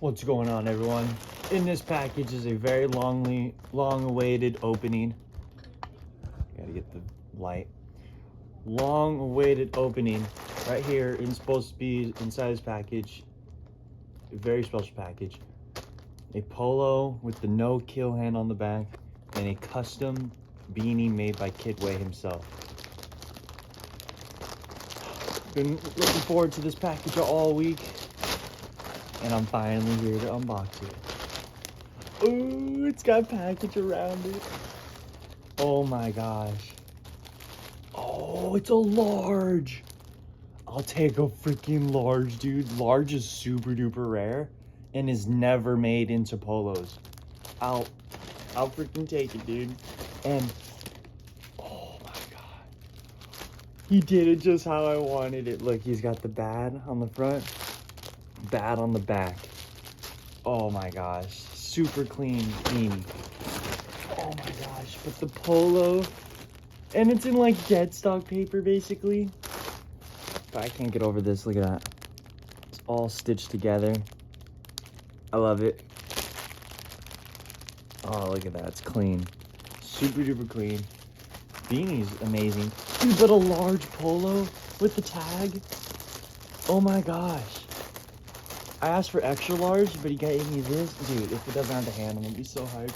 What's going on, everyone? In this package is a very long-awaited opening. Gotta get the light. Long-awaited opening right here. It's supposed to be inside this package. A very special package. A Polo with the no-kill hand on the back, and a custom beanie made by Kidway himself. Been looking forward to this package all week, and I'm finally here to unbox it. Ooh, it's got a package around it. Oh my gosh. Oh, it's a large. I'll take a freaking large, dude. Large is super duper rare and is never made into polos. I'll freaking take it, dude. And oh my god, he did it just how I wanted it. Look, he's got the bad on the front, bad on the back. Oh my gosh, super clean beanie. Oh my gosh, but the Polo, and it's in like dead stock paper basically. But I can't get over this. Look at that. It's all stitched together. I love it. Oh, look at that. It's clean. Super duper clean. Beanie's amazing. Dude, but a large Polo with the tag. Oh my gosh. I asked for extra large, but he gave me this. Dude, if it doesn't have the hand, I'm gonna be so hyped.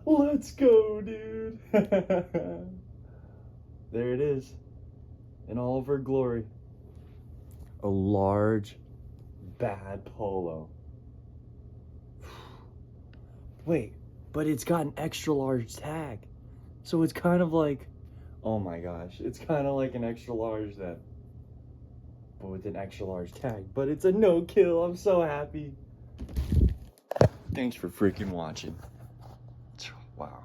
Let's go, dude. There it is. In all of her glory. A large, bad Polo. Wait, but it's got an extra large tag. So it's kind of like, oh my gosh, it's kind of like an extra large then. But with an extra large tag. But it's a no-kill. I'm so happy. Thanks for freaking watching. Wow.